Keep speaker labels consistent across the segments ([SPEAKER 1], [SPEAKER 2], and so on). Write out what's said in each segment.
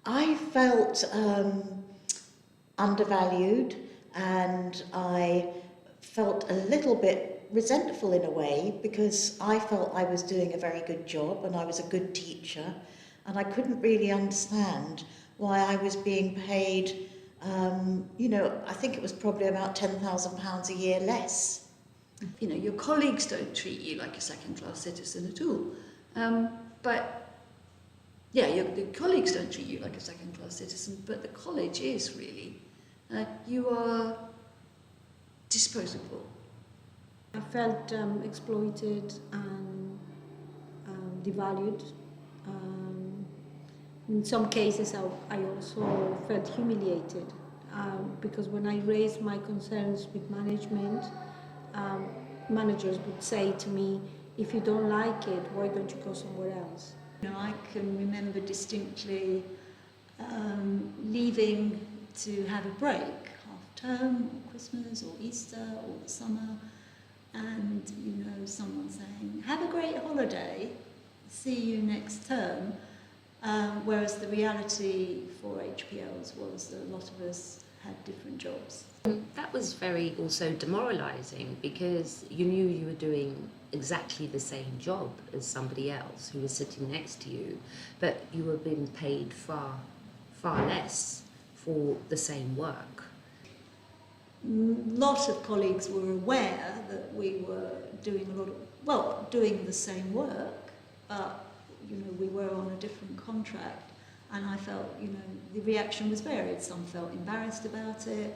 [SPEAKER 1] I felt undervalued, and I felt a little bit resentful in a way, because I felt I was doing a very good job and I was a good teacher, and I couldn't really understand why I was being paid, I think it was probably about £10,000 a year less.
[SPEAKER 2] You know, your colleagues don't treat you like a second-class citizen at all. But yeah, the colleagues don't treat you like a second-class citizen, but the college is really. You are disposable.
[SPEAKER 3] I felt exploited and devalued. In some cases, I also felt humiliated because when I raised my concerns with management, managers would say to me, if you don't like it, why don't you go somewhere else?
[SPEAKER 4] You know, I can remember distinctly leaving to have a break, half term, or Christmas, or Easter, or the summer, and someone saying, "Have a great holiday, see you next term." Whereas the reality for HPLs was that a lot of us had different jobs.
[SPEAKER 5] That was very also demoralising, because you knew you were doing exactly the same job as somebody else who was sitting next to you, but you were being paid far, far less for the same work.
[SPEAKER 4] Lot of colleagues were aware that we were doing doing the same work, but we were on a different contract, and I felt the reaction was varied. Some felt embarrassed about it,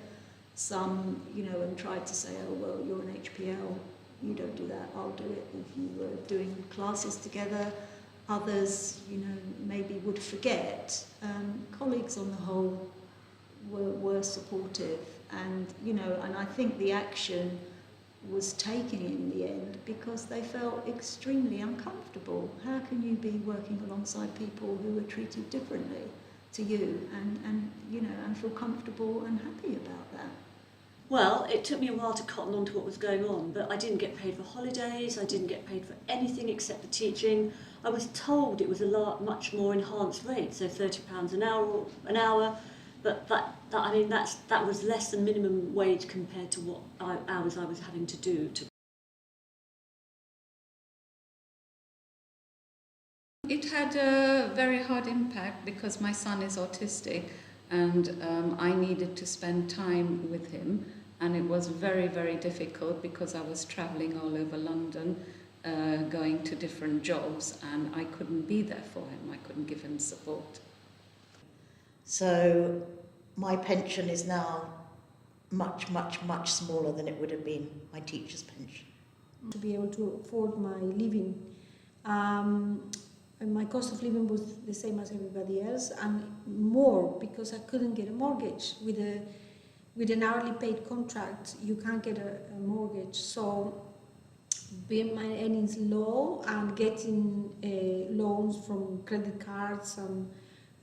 [SPEAKER 4] some and tried to say, "Oh well, you're an HPL, you don't do that, I'll do it," if you were doing classes together. Others maybe would forget. Colleagues on the whole were supportive, and and I think the action was taken in the end because they felt extremely uncomfortable. How can you be working alongside people who are treated differently to you and feel comfortable and happy about that?
[SPEAKER 6] Well, it took me a while to cotton on to what was going on, but I didn't get paid for holidays, I didn't get paid for anything except the teaching. I was told it was a much more enhanced rate, so £30 an hour, but that was less than minimum wage compared to what hours I was having to do.
[SPEAKER 7] It had a very hard impact because my son is autistic, and I needed to spend time with him, and it was very, very difficult because I was travelling all over London, going to different jobs, and I couldn't be there for him. I couldn't give him support.
[SPEAKER 1] So my pension is now much, much, much smaller than it would have been my teacher's pension.
[SPEAKER 3] To be able to afford my living, and my cost of living was the same as everybody else, and more because I couldn't get a mortgage. With an hourly paid contract, you can't get a mortgage. So being my earnings low and getting loans from credit cards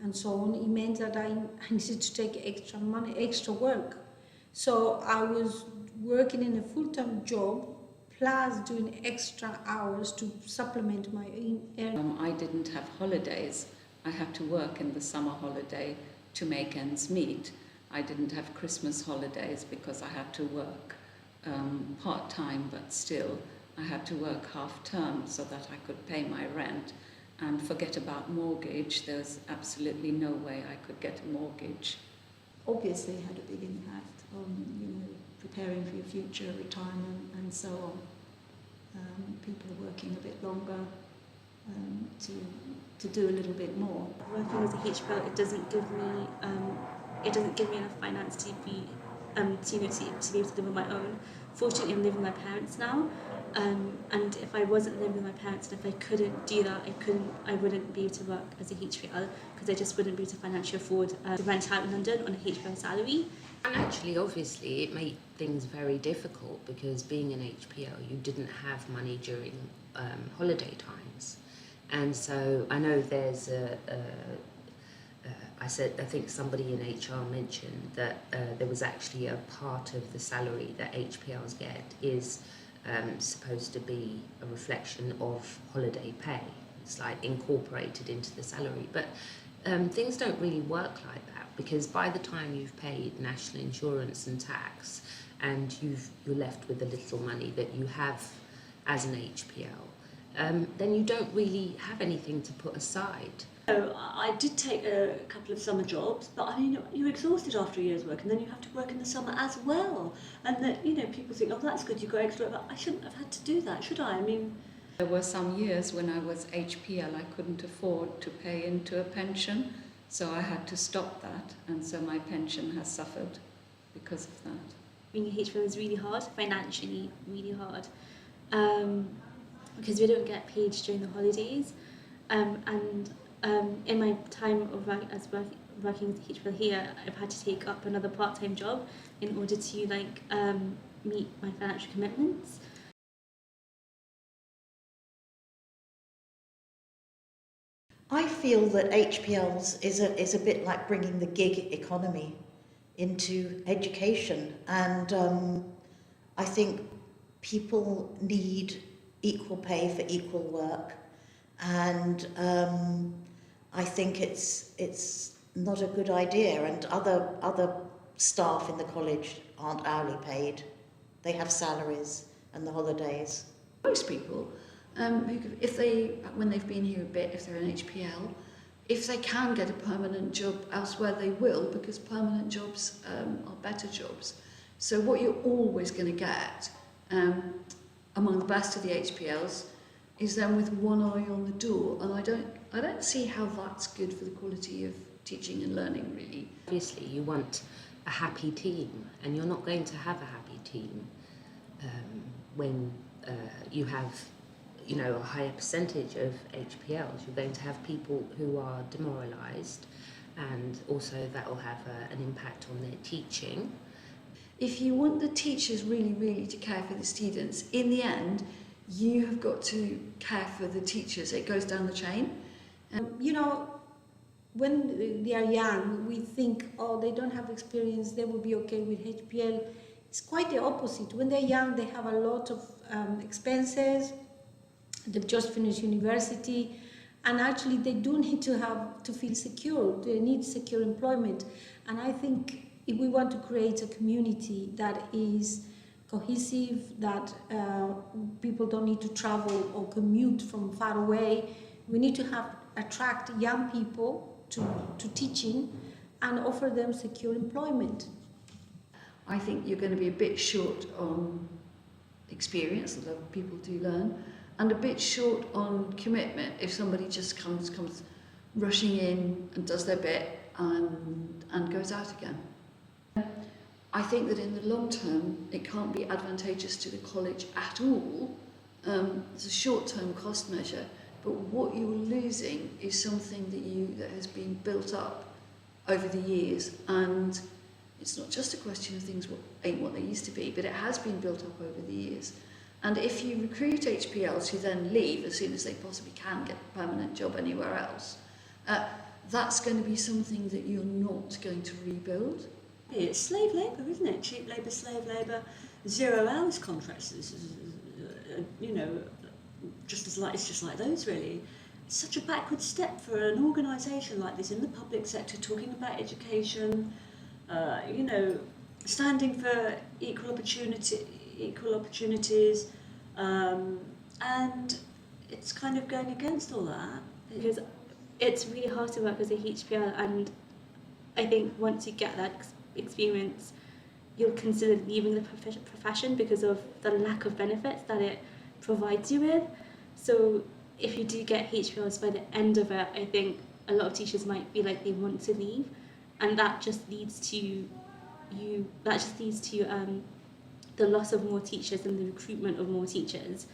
[SPEAKER 3] and so on, it meant that I needed to take extra money, extra work. So I was working in a full-time job plus doing extra hours to supplement my earnings.
[SPEAKER 7] I didn't have holidays. I had to work in the summer holiday to make ends meet. I didn't have Christmas holidays because I had to work part-time, but still I had to work half-term so that I could pay my rent. And forget about mortgage, there was absolutely no way I could get a mortgage.
[SPEAKER 4] Obviously it had a big impact on preparing for your future, retirement and so on. People are working a bit longer to do a little bit more.
[SPEAKER 8] Working as a HPL, it doesn't give me enough finance to be able to live on my own. Fortunately, I'm living with my parents now, and if I wasn't living with my parents, and if I couldn't do that, I wouldn't be able to work as a HPL because I just wouldn't be able to financially afford to rent out in London on a HPL salary.
[SPEAKER 5] And actually, obviously, it made things very difficult because being an HPL, you didn't have money during holiday times. And so I know there's I think somebody in HR mentioned that there was actually a part of the salary that HPLs get is supposed to be a reflection of holiday pay. It's like incorporated into the salary. But things don't really work like that, because by the time you've paid national insurance and tax and you're left with the little money that you have as an HPL, then you don't really have anything to put aside.
[SPEAKER 6] So I did take a couple of summer jobs, but I mean, you're exhausted after a year's work, and then you have to work in the summer as well. And that, you know, people think, oh, that's good, you got extra, but I shouldn't have had to do that, should I? I mean,
[SPEAKER 7] There were some years when I was HPL, I couldn't afford to pay into a pension, so I had to stop that, and so my pension has suffered because of that.
[SPEAKER 8] Being a HPL is really hard, financially really hard, because we don't get paid during the holidays, and in my time of working as a HPL here, I've had to take up another part-time job in order to meet my financial commitments.
[SPEAKER 1] I feel that HPLs is a bit like bringing the gig economy into education, and I think people need equal pay for equal work, and I think it's not a good idea. And other staff in the college aren't hourly paid; they have salaries and the holidays.
[SPEAKER 2] Most people, if when they've been here a bit, if they're an HPL, if they can get a permanent job elsewhere, they will, because permanent jobs are better jobs. So what you're always going to get among the best of the HPLs is them with one eye on the door, and I don't see how that's good for the quality of teaching and learning, really.
[SPEAKER 5] Obviously, you want a happy team, and you're not going to have a happy team when you have, you know, a higher percentage of HPLs. You're going to have people who are demoralised, and also that will have an impact on their teaching.
[SPEAKER 2] If you want the teachers really, really to care for the students, in the end, you have got to care for the teachers. It goes down the chain.
[SPEAKER 3] You know, when they are young, we think, oh, they don't have experience, they will be okay with HPL. It's quite the opposite. When they're young, they have a lot of expenses. They've just finished university, and actually they do need to feel secure. They need secure employment. And I think if we want to create a community that is cohesive, that people don't need to travel or commute from far away, we need to attract young people to teaching and offer them secure employment.
[SPEAKER 2] I think you're going to be a bit short on experience, although people do learn, and a bit short on commitment if somebody just comes rushing in and does their bit and goes out again. I think that in the long term it can't be advantageous to the college at all. It's a short-term cost measure, but what you're losing is something that has been built up over the years, and it's not just a question of things ain't what they used to be, but it has been built up over the years. And if you recruit HPLs who then leave as soon as they possibly can get a permanent job anywhere else, that's going to be something that you're not going to rebuild.
[SPEAKER 6] it's slave labour, isn't it? Cheap labour, slave labour, 0 hours contracts, you know, it's just like those really. It's such a backward step for an organisation like this in the public sector, talking about education, you know, standing for equal opportunities, and it's kind of going against all that.
[SPEAKER 8] Because it's really hard to work as a HPL, and I think once you get that experience, you'll consider leaving the profession because of the lack of benefits that it provides you with. So if you do get HPLs by the end of it, I think a lot of teachers might feel like they want to leave, and that just leads to the loss of more teachers and the recruitment of more teachers.